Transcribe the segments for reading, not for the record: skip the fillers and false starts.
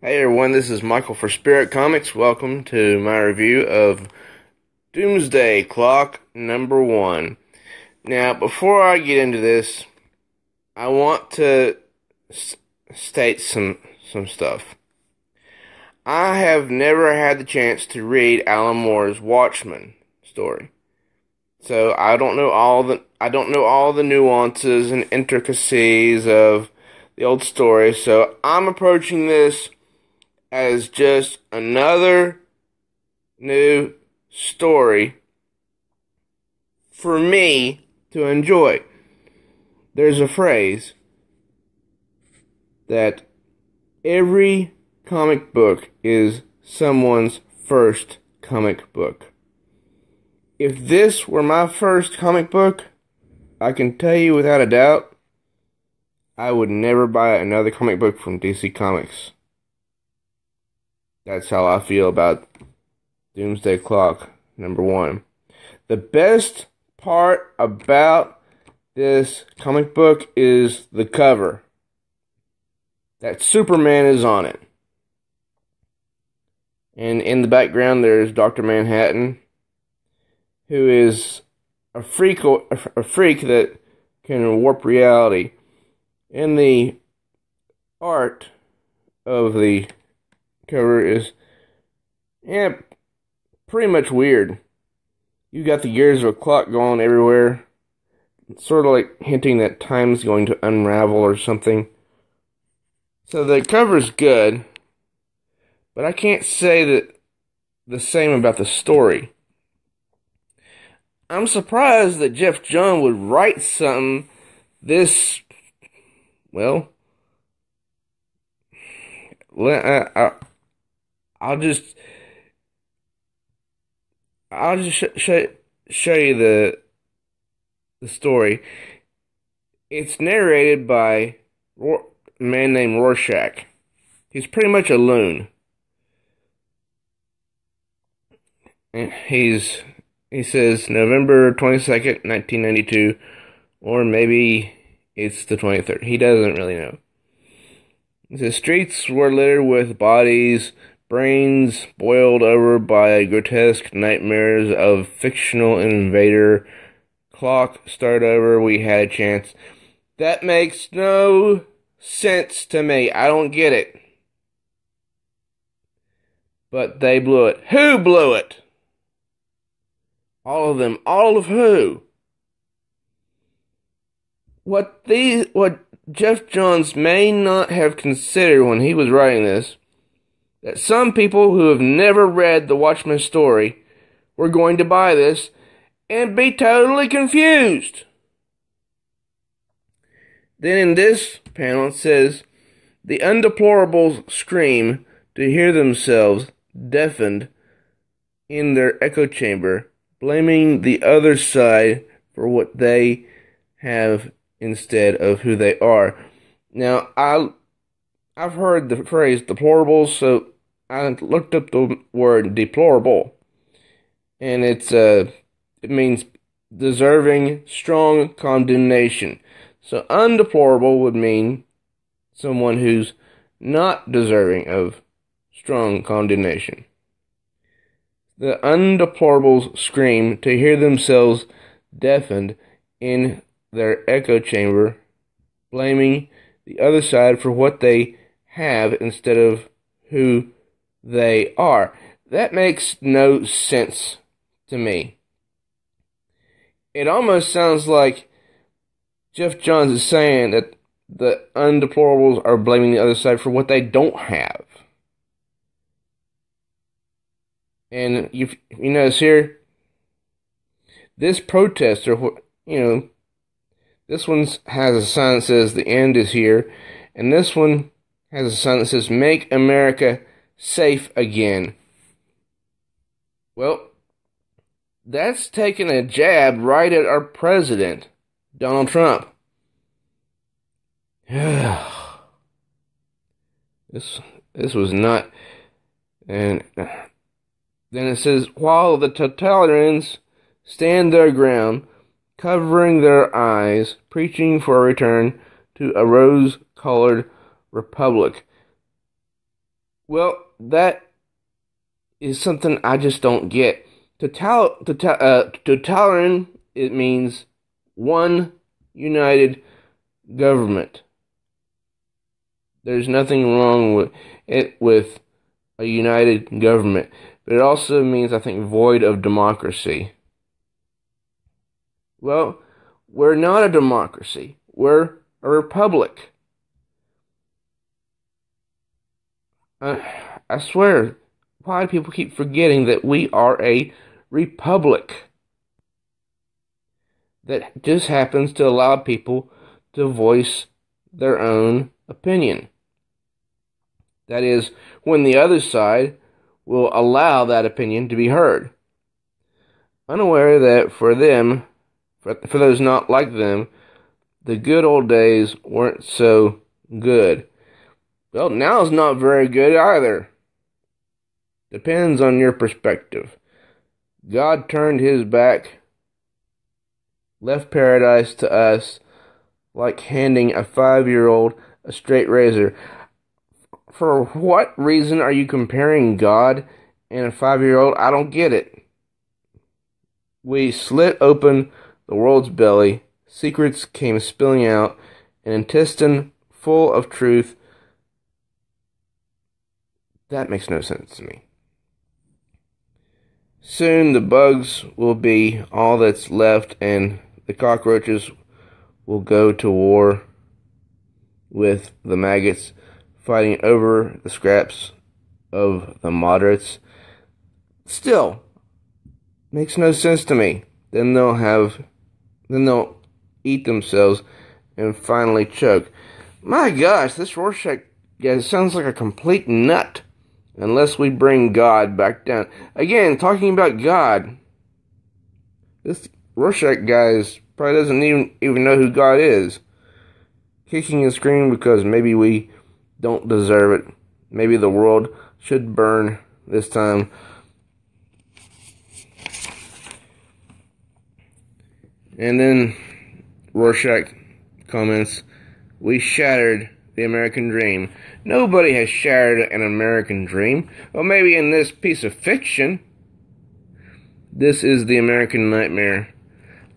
Hey everyone, this is Michael for Spirit Comics. Welcome to my review of Doomsday Clock #1. Now, before I get into this, I want to state some stuff. I have never had the chance to read Alan Moore's Watchmen story. So I don't know all the nuances and intricacies of the old story. So I'm approaching this as just another new story for me to enjoy. There's a phrase that every comic book is someone's first comic book. If this were my first comic book, I can tell you without a doubt, I would never buy another comic book from DC Comics. That's how I feel about Doomsday Clock #1. The best part about this comic book is the cover. That Superman is on it. And in the background there's Dr. Manhattan, who is a freak that can warp reality. And the art of the cover is pretty much weird. You got the gears of a clock going everywhere, sort of like hinting that time's going to unravel or something. So the cover's good, but I can't say that the same about the story. I'm surprised that Geoff John would write something this, well, I'll just show you the story. It's narrated by a man named Rorschach. He's pretty much a loon. And he says November 22nd, 1992, or maybe it's the 23rd. He doesn't really know. The streets were littered with bodies, brains boiled over by grotesque nightmares of fictional invader. Clock, start over, we had a chance. That makes no sense to me. I don't get it. But they blew it. Who blew it? All of them. All of who? What Geoff Johns may not have considered when he was writing this, that some people who have never read the Watchmen story were going to buy this and be totally confused. Then in this panel it says, the undeplorables scream to hear themselves deafened in their echo chamber, blaming the other side for what they have instead of who they are. Now, I've heard the phrase deplorables, so I looked up the word deplorable, and it means deserving strong condemnation. So undeplorable would mean someone who's not deserving of strong condemnation. The undeplorables scream to hear themselves deafened in their echo chamber, blaming the other side for what they have instead of who they are. That makes no sense to me. It almost sounds like Geoff Johns is saying that the undeplorables are blaming the other side for what they don't have. And you notice here, this protester, this one has a sign that says the end is here, and this one has a sign that says make America safe again. Well, that's taking a jab right at our president, Donald Trump. This was not. And then it says, while the totalitarians stand their ground, covering their eyes, preaching for a return to a rose-colored republic. Well, that is something I just don't get. Totalitarian, it means one united government. There's nothing wrong with a united government. But it also means, I think, void of democracy. Well, we're not a democracy. We're a republic. I swear, why do people keep forgetting that we are a republic that just happens to allow people to voice their own opinion? That is, when the other side will allow that opinion to be heard. Unaware that for them, for those not like them, the good old days weren't so good. Well, now's not very good either. Depends on your perspective. God turned his back, left paradise to us, like handing a 5-year-old a straight razor. For what reason are you comparing God and a 5-year-old? I don't get it. We slit open the world's belly, secrets came spilling out, an intestine full of truth. That makes no sense to me. Soon the bugs will be all that's left, and the cockroaches will go to war with the maggots, fighting over the scraps of the moderates. Still, makes no sense to me. Then they'll eat themselves and finally choke. My gosh, this Rorschach guy sounds like a complete nut. Unless we bring God back down. Again, talking about God. This Rorschach guy probably doesn't even know who God is. Kicking and screaming because maybe we don't deserve it. Maybe the world should burn this time. And then Rorschach comments, "We shattered the American dream." Nobody has shattered an American dream. Well, maybe in this piece of fiction. This is the American nightmare.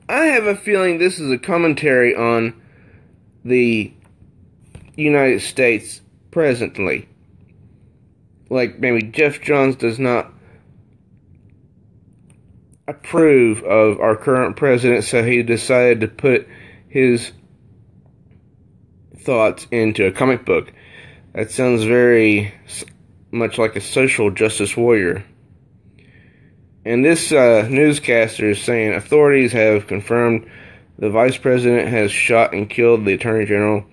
I have a feeling this is a commentary on the United States presently. Like maybe Geoff Johns does not approve of our current president, so he decided to put his thoughts into a comic book. That sounds very much like a social justice warrior. And this newscaster is saying authorities have confirmed the vice president has shot and killed the attorney general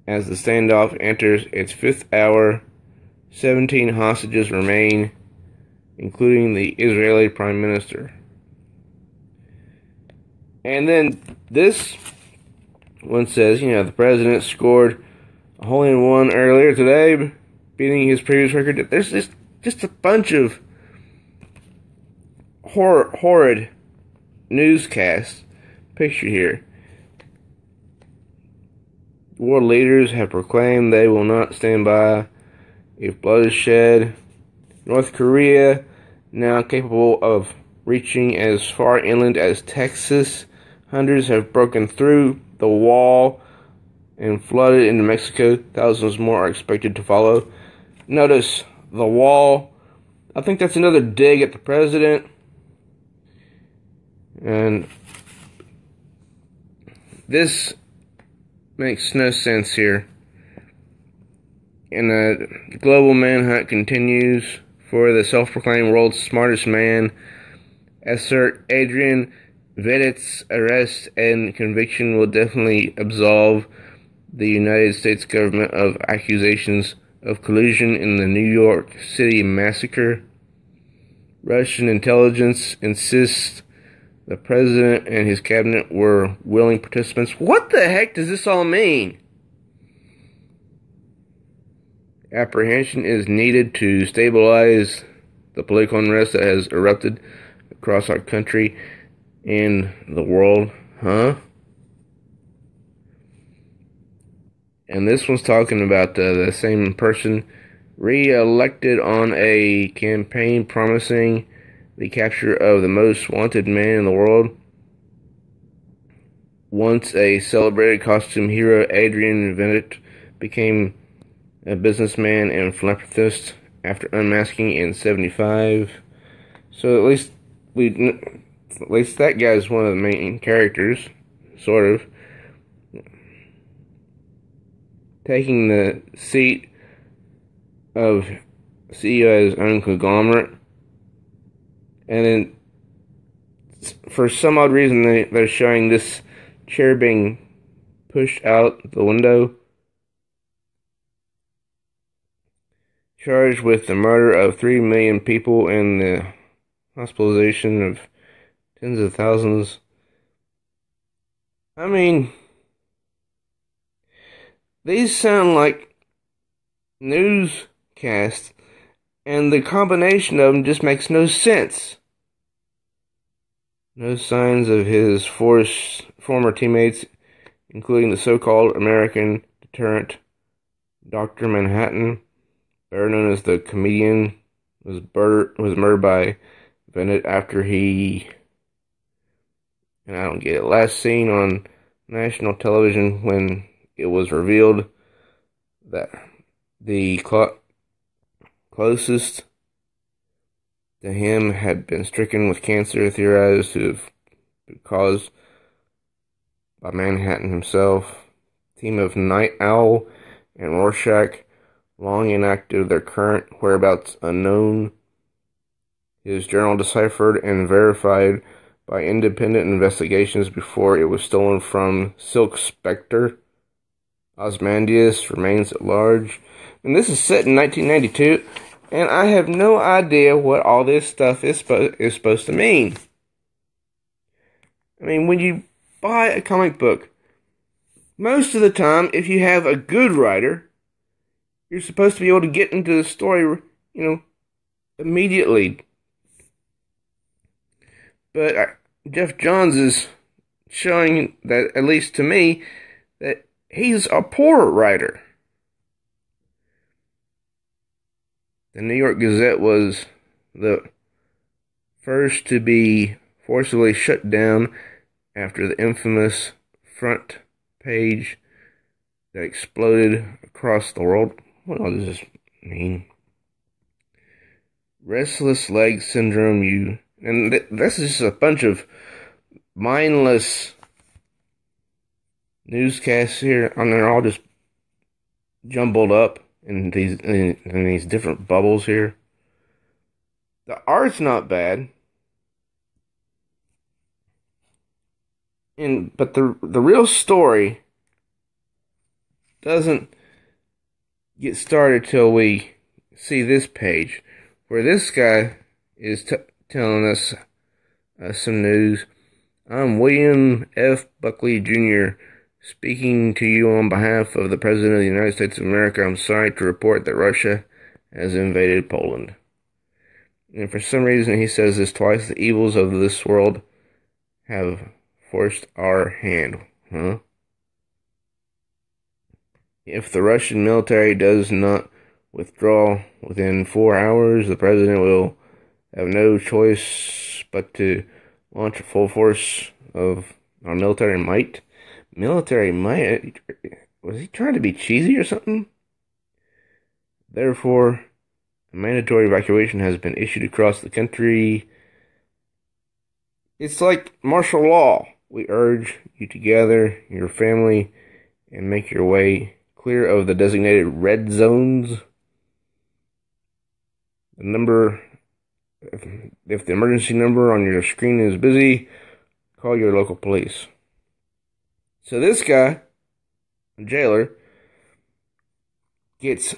as the standoff enters its 5th hour. 17 hostages remain, including the Israeli prime minister. And then this one says, the president scored a hole-in-one earlier today, beating his previous record. There's just a bunch of horrid newscasts pictured here. World leaders have proclaimed they will not stand by if blood is shed. North Korea, now capable of reaching as far inland as Texas. Hundreds have broken through the wall and flooded into Mexico. Thousands more are expected to follow. Notice the wall. I think that's another dig at the president. And this makes no sense here. And the global manhunt continues for the self-proclaimed world's smartest man. Assert Adrian Vedett's arrest and conviction will definitely absolve the United States government of accusations of collusion in the New York City massacre. Russian intelligence insists the president and his cabinet were willing participants. What the heck does this all mean? Apprehension is needed to stabilize the political unrest that has erupted across our country and the world. Huh? And this one's talking about the same person re-elected on a campaign promising the capture of the most wanted man in the world. Once a celebrated costume hero, Adrian Bennett became a businessman and philanthropist after unmasking in '75. So at least that guy's one of the main characters, sort of, taking the seat of CEO of his own conglomerate. And then, for some odd reason, they're showing this chair being pushed out the window, charged with the murder of 3 million people and the hospitalization of tens of thousands. I mean, these sound like newscasts, and the combination of them just makes no sense. No signs of his former teammates, including the so-called American deterrent Dr. Manhattan, better known as the comedian, was murdered by Bennett after he, and I don't get it, last seen on national television when it was revealed that the closest to him had been stricken with cancer, theorized to have been caused by Manhattan himself. Team of Night Owl and Rorschach, long inactive, their current whereabouts unknown. His journal deciphered and verified by independent investigations before it was stolen from Silk Spectre. Ozymandias remains at large. And this is set in 1992, and I have no idea what all this stuff is supposed to mean. I mean, when you buy a comic book, most of the time, if you have a good writer, you're supposed to be able to get into the story, immediately. But Geoff Johns is showing that, at least to me, that he's a poor writer. The New York Gazette was the first to be forcibly shut down after the infamous front page that exploded across the world. What does this mean? Restless leg syndrome, and this is just a bunch of mindless newscasts here, and they're all just jumbled up in these different bubbles here. The art's not bad, but the real story doesn't get started till we see this page, where this guy is telling us some news. I'm William F. Buckley Jr., speaking to you on behalf of the President of the United States of America. I'm sorry to report that Russia has invaded Poland. And for some reason he says this twice. The evils of this world have forced our hand. Huh? If the Russian military does not withdraw within 4 hours, the President will have no choice but to launch a full force of our military might. Military might? Was he trying to be cheesy or something? Therefore, a mandatory evacuation has been issued across the country. It's like martial law. We urge you to gather your family and make your way clear of the designated red zones. If the emergency number on your screen is busy, call your local police. So this guy, a jailer, gets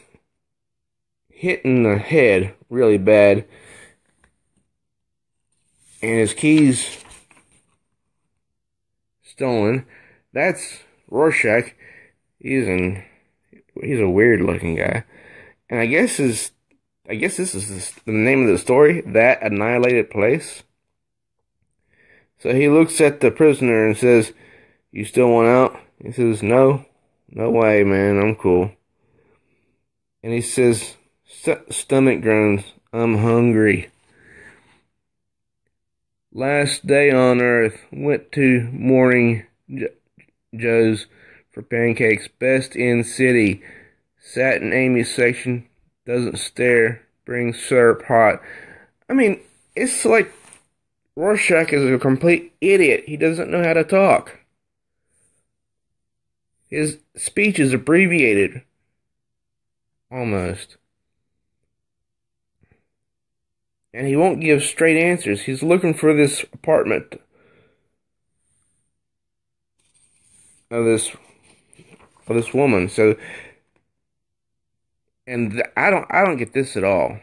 hit in the head really bad, and his keys stolen. That's Rorschach. He's a weird looking guy, and I guess this is the name of the story, That Annihilated Place. So he looks at the prisoner and says, "You still want out?" He says, "No way, man, I'm cool." And he says, Stomach groans. I'm hungry. Last day on earth. Went to Morning Joe's for pancakes. Best in city. Sat in Amy's section. Doesn't stare. Brings syrup hot. I mean, it's like Rorschach is a complete idiot. He doesn't know how to talk. His speech is abbreviated. Almost. And he won't give straight answers. He's looking for this apartment of this woman. So, and I don't get this at all.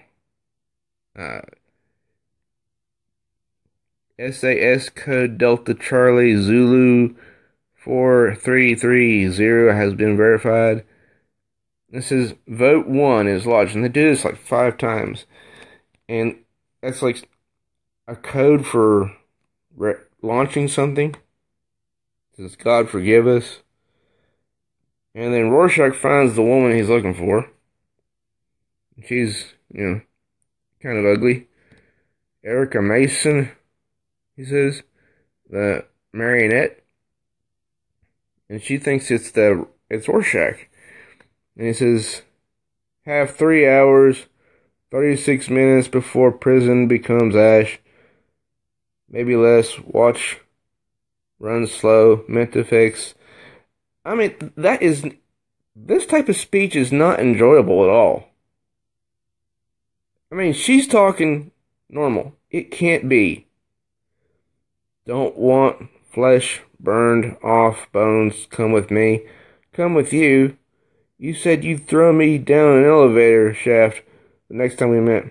SAS code Delta Charlie Zulu 4330 has been verified. This is vote 1 is lodged, and they do this like 5 times, and that's like a code for launching something. It says God forgive us, and then Rorschach finds the woman he's looking for. She's, kind of ugly. Erica Mason, he says, the marionette, and she thinks it's Rorschach. And he says, have 3 hours, 36 minutes before prison becomes ash. Maybe less. Watch, run slow, meant to fix. I mean, this type of speech is not enjoyable at all. I mean, she's talking normal. It can't be. Don't want flesh burned off bones. Come with me. Come with you. You said you'd throw me down an elevator shaft the next time we met.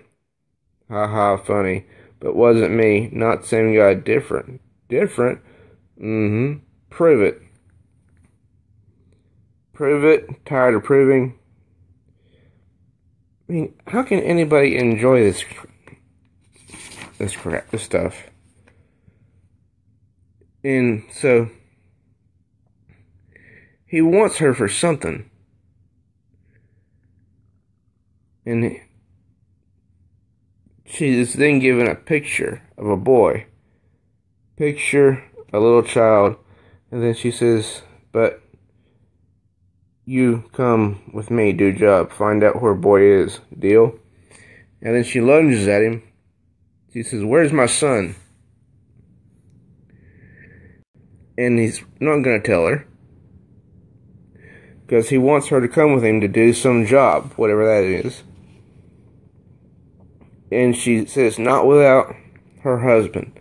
Ha ha, funny. But wasn't me. Not same guy. Different. Different? Mm-hmm. Prove it. Prove it. Tired of proving. I mean, how can anybody enjoy this crap, this stuff? And so, he wants her for something. And she is then given a picture of a boy. Picture a little child. And then she says, but you come with me, do job. Find out where boy is. Deal? And then she lunges at him. She says, where's my son? And he's not going to tell her. Because he wants her to come with him to do some job, whatever that is. And she says, not without her husband.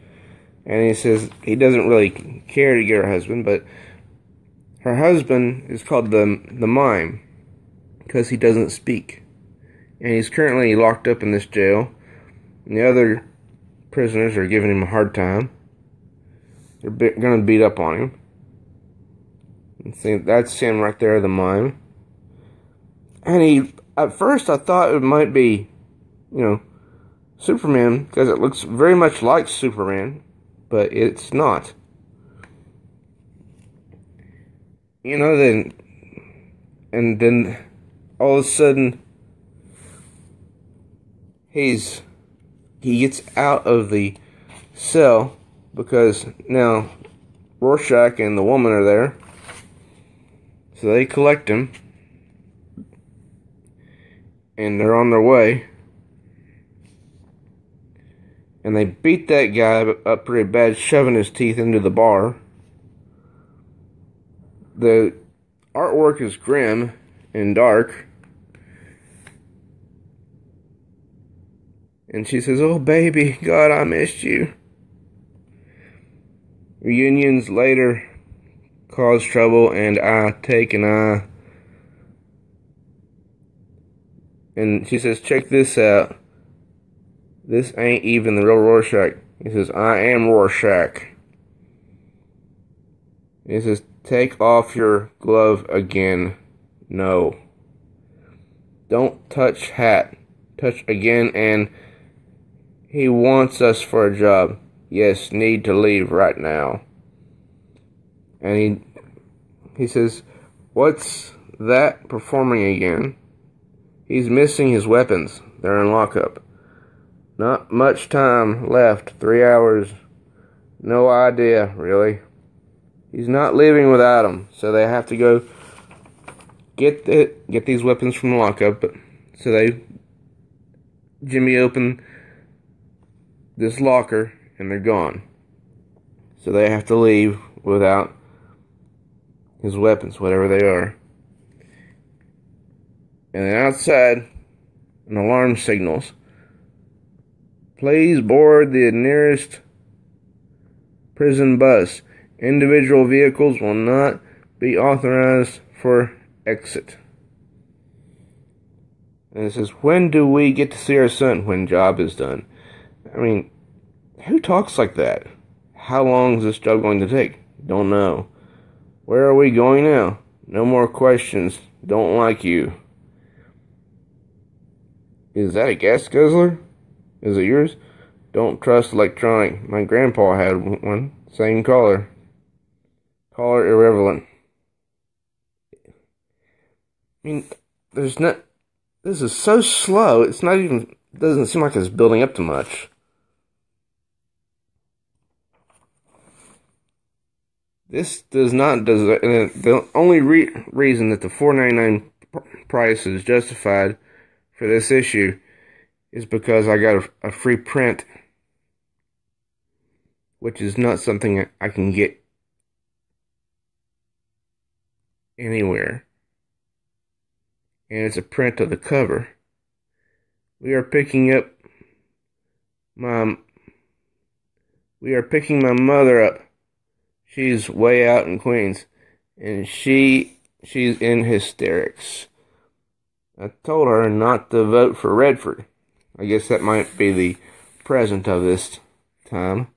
And he says he doesn't really care to get her husband, but her husband is called the mime, because he doesn't speak. And he's currently locked up in this jail. And the other prisoners are giving him a hard time. They're going to beat up on him. And see, that's him right there, the mime. And at first I thought it might be, Superman, because it looks very much like Superman, but it's not. Then all of a sudden he gets out of the cell because now Rorschach and the woman are there. So they collect him and they're on their way. And they beat that guy up pretty bad, shoving his teeth into the bar. The artwork is grim and dark. And she says, oh baby, God, I missed you. Reunions later cause trouble, and I take an eye. And she says, check this out. This ain't even the real Rorschach. He says, I am Rorschach. He says, take off your glove again. No. Don't touch hat. Touch again, and he wants us for a job. Yes, need to leave right now. And he says, what's that performing again? He's missing his weapons. They're in lockup. Not much time left. 3 hours. No idea, really. He's not leaving without them, so they have to go get these weapons from the lockup. So Jimmy opened this locker, and they're gone. So they have to leave without his weapons, whatever they are. And then outside, an alarm signals. Please board the nearest prison bus. Individual vehicles will not be authorized for exit. And it says, when do we get to see our son? When job is done. I mean, who talks like that? How long is this job going to take? Don't know. Where are we going now? No more questions. Don't like you. Is that a gas guzzler? Is it yours? Don't trust electronic. My grandpa had one. Same color. Color irrelevant. I mean, there's not... This is so slow. It's not even... It doesn't seem like it's building up to much. This does not... The only reason that the $4.99 price is justified for this issue is because I got a free print, which is not something I can get anywhere. And it's a print of the cover. We are picking my mother up. She's way out in Queens, and she's in hysterics. I told her not to vote for Redford. I guess that might be the present of this time.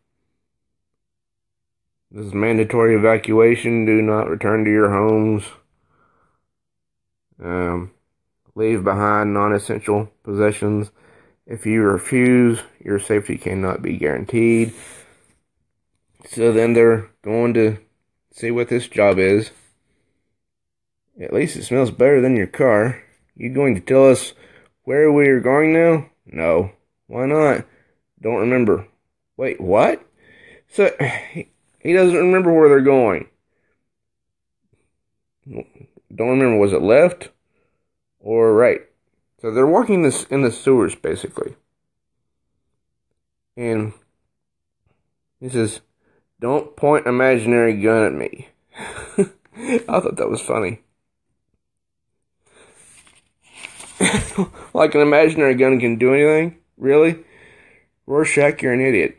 This is mandatory evacuation. Do not return to your homes. Leave behind non-essential possessions. If you refuse, your safety cannot be guaranteed. So then they're going to see what this job is. At least it smells better than your car. You going to tell us where we are going now? No. Why not? Don't remember. Wait, what? So, he doesn't remember where they're going. Don't remember, was it left or right? So they're walking this in the sewers, basically. And he says, don't point an imaginary gun at me. I thought that was funny. Like an imaginary gun can do anything? Really? Rorschach, you're an idiot.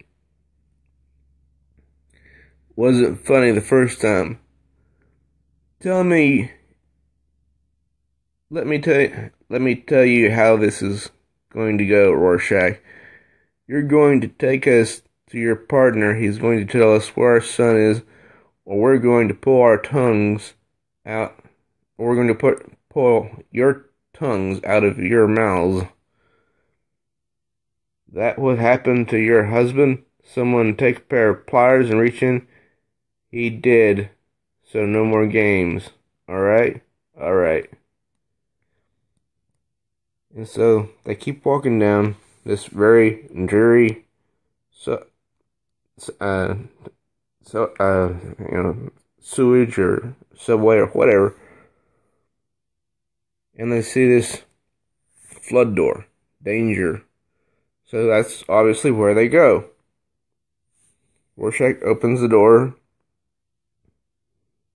Was it funny the first time? Let me tell you how this is going to go, Rorschach. You're going to take us to your partner. He's going to tell us where our son is, or we're going to pull our tongues out, or we're going to pull your tongues out of your mouths. That would happen to your husband? Someone take a pair of pliers and reach in? He did. So no more games. Alright? Alright. And so they keep walking down this very dreary sewage or subway or whatever. And they see this flood door. Danger. So that's obviously where they go. Rorschach opens the door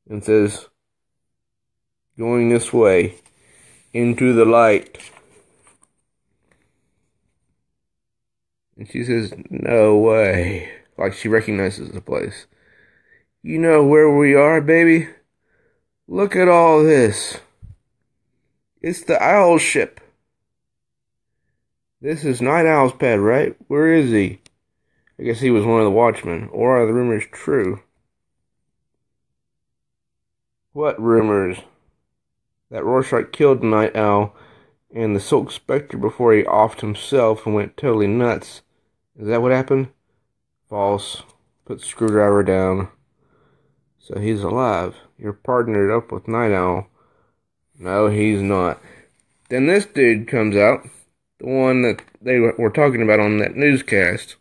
and says, going this way, into the light. And she says, no way. Like she recognizes the place. You know where we are, baby? Look at all this. It's the owl ship. This is Night Owl's pad, right? Where is he? I guess he was one of the watchmen. Or are the rumors true? What rumors? That Rorschach killed Night Owl and the Silk Spectre before he offed himself and went totally nuts. Is that what happened? False. Put the screwdriver down. So he's alive. You're partnered up with Night Owl. No, he's not. Then this dude comes out, the one that they were talking about on that newscast.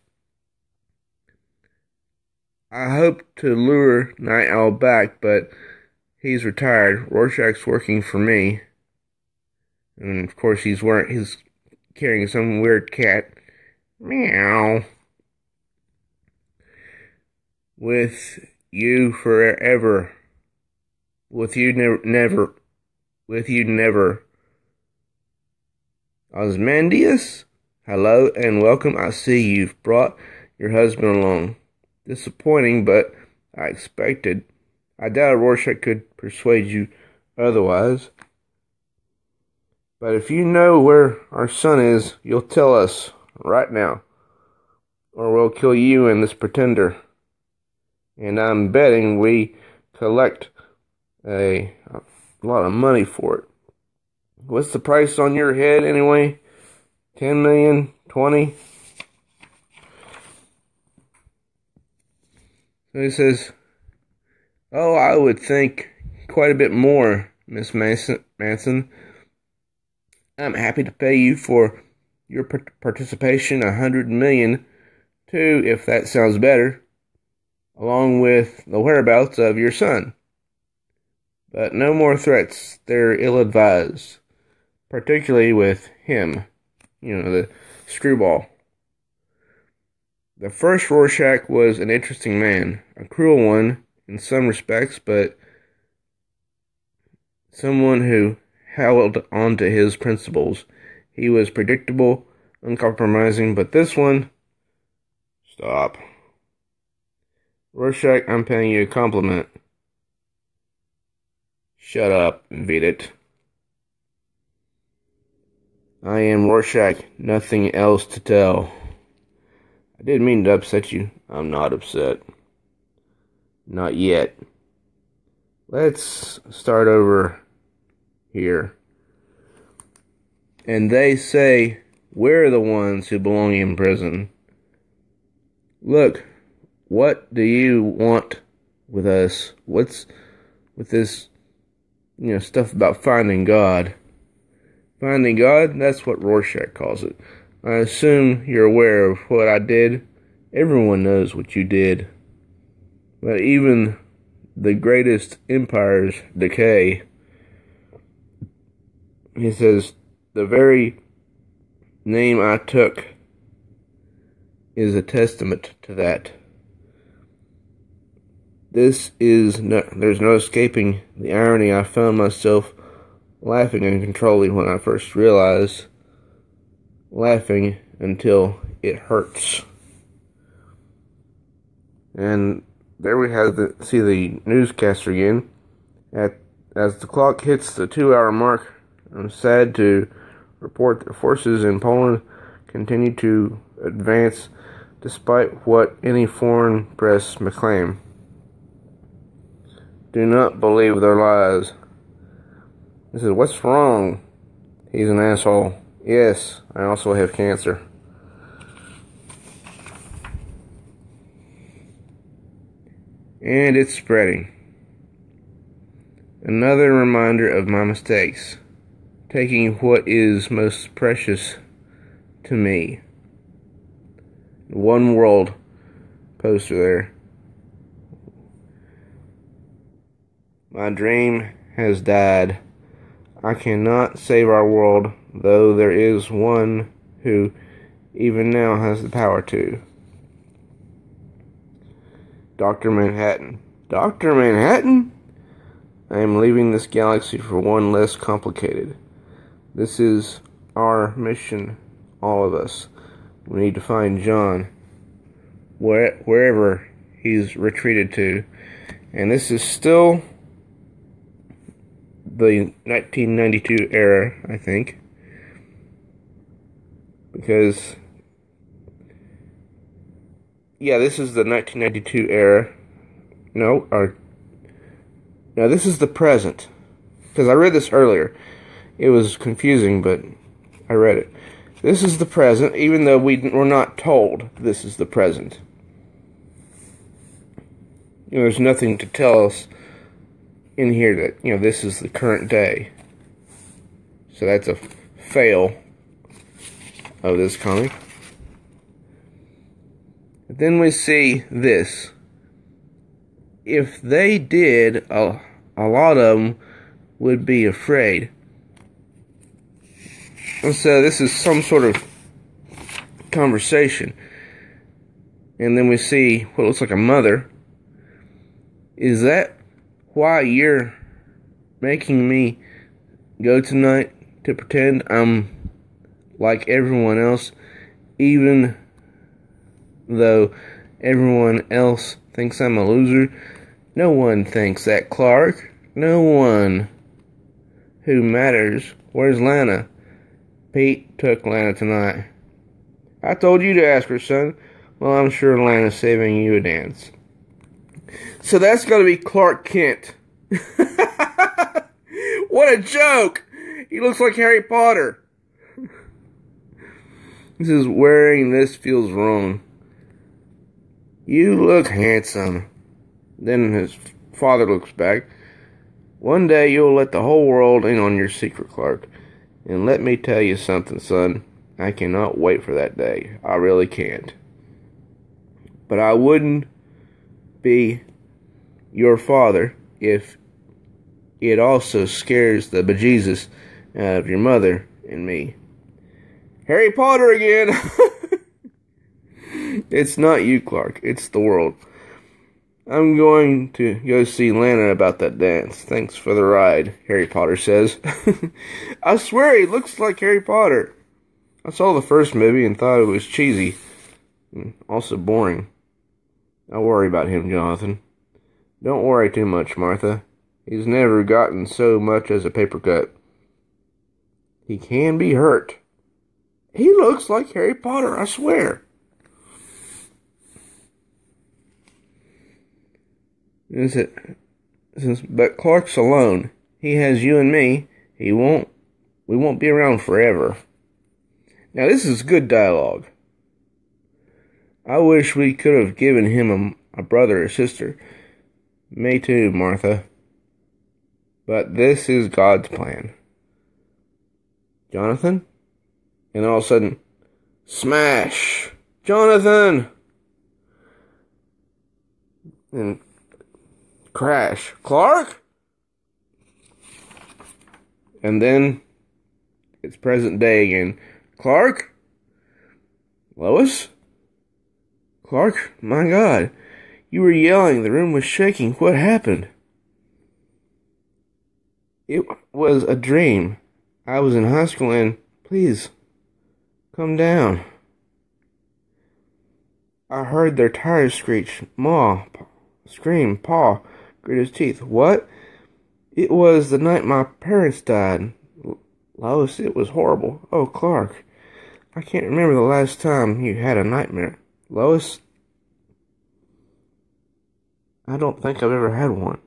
I hope to lure Night Owl back, but he's retired. Rorschach's working for me. And of course he's carrying some weird cat. Meow. With you forever. With you never. With you never. Osmandius? Hello and welcome. I see you've brought your husband along. Disappointing, but I expected. I doubt Rorschach could persuade you otherwise. But if you know where our son is, you'll tell us right now. Or we'll kill you and this pretender. And I'm betting we collect a lot of money for it. What's the price on your head anyway? 10 million? 20? So he says, oh, I would think quite a bit more, Miss Manson. I'm happy to pay you for your participation, 100 million, too, if that sounds better, along with the whereabouts of your son. But no more threats. They're ill-advised, particularly with him, the screwball. The first Rorschach was an interesting man, a cruel one in some respects, but someone who held on to his principles. He was predictable, uncompromising, but this one... Stop. Rorschach, I'm paying you a compliment. Shut up and beat it. I am Rorschach, nothing else to tell. I didn't mean to upset you. I'm not upset. Not yet. Let's start over here. And they say we're the ones who belong in prison. Look, what do you want with us? What's with this, stuff about finding God? Finding God? That's what Rorschach calls it. I assume you're aware of what I did. Everyone knows what you did. But even the greatest empires decay. He says, the very name I took is a testament to that. There's no escaping the irony. I found myself laughing uncontrollably when I first realized, laughing until it hurts. And there we have see the newscaster again. As the clock hits the 2-hour mark, I'm sad to report that forces in Poland continue to advance despite what any foreign press may claim. Do not believe their lies. He says, what's wrong? He's an asshole. Yes, I also have cancer. And it's spreading. Another reminder of my mistakes. Taking what is most precious to me. One world poster there. My dream has died. I cannot save our world, though there is one who even now has the power to. Dr. Manhattan. Dr. Manhattan? I am leaving this galaxy for one less complicated. This is our mission, all of us. We need to find John, wherever he's retreated to. And this is still the 1992 era, I think. Because, yeah, this is the 1992 era. No, this is the present. Because I read this earlier. It was confusing, but I read it. This is the present, even though we're not told this is the present. There's nothing to tell us in here that, this is the current day. So that's a fail of this comic. But then we see this. If they did, a lot of them would be afraid. And so this is some sort of conversation. And then we see what looks like a mother. Is that why you're making me go tonight, to pretend I'm like everyone else, even though everyone else thinks I'm a loser? No one thinks that, Clark. No one who matters. Where's Lana? Pete took Lana tonight. I told you to ask her, son. Well, I'm sure Lana's saving you a dance. So that's got to be Clark Kent. What a joke! He looks like Harry Potter. He says, wearing this feels wrong. You look handsome. Then his father looks back. One day you'll let the whole world in on your secret, Clark. And let me tell you something, son. I cannot wait for that day. I really can't. But I wouldn't be your father if it also scares the bejesus out of your mother and me. Harry Potter again! It's not you, Clark. It's the world. I'm going to go see Lana about that dance. Thanks for the ride, Harry Potter says. I swear he looks like Harry Potter. I saw the first movie and thought it was cheesy. And also boring. I worry about him, Jonathan. Don't worry too much, Martha. He's never gotten so much as a paper cut. He can be hurt. He looks like Harry Potter, I swear. But Clark's alone. He has you and me. We won't be around forever. Now this is good dialogue. I wish we could have given him a brother or sister. Me too, Martha. But this is God's plan. Jonathan? And all of a sudden, smash! Jonathan! And crash. Clark? And then it's present day again. Clark? Lois? Clark? My God. You were yelling. The room was shaking. What happened? It was a dream. I was in high school and... Please, come down. I heard their tires screech. Ma, scream. Pa, grit his teeth. What? It was the night my parents died. Lois, it was horrible. Oh, Clark, I can't remember the last time you had a nightmare. Lois, I don't think I've ever had one.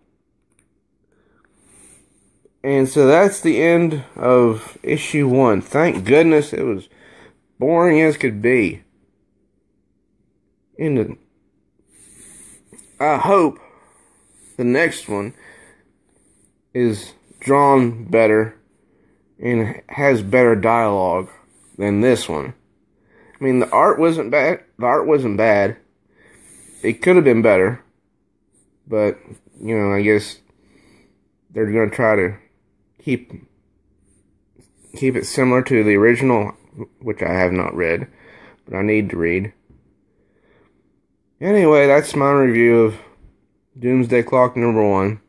And so that's the end of issue 1. Thank goodness. It was boring as could be. And I hope the next one is drawn better and has better dialogue than this one. I mean, the art wasn't bad. It could have been better. But, you know, I guess they're going to try to keep it similar to the original, which I have not read, but I need to read. Anyway, that's my review of Doomsday Clock #1.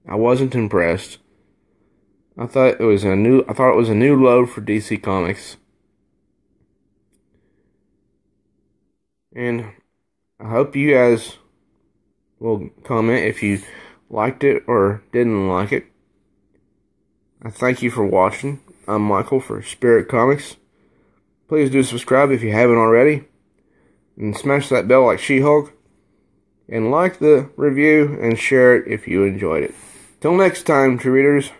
I wasn't impressed. I thought it was a new low for DC Comics. And I hope you guys will comment if you liked it or didn't like it. I thank you for watching. I'm Michael for Spirit Comics. Please do subscribe if you haven't already. And smash that bell like She-Hulk. And like the review and share it if you enjoyed it. Till next time, true readers.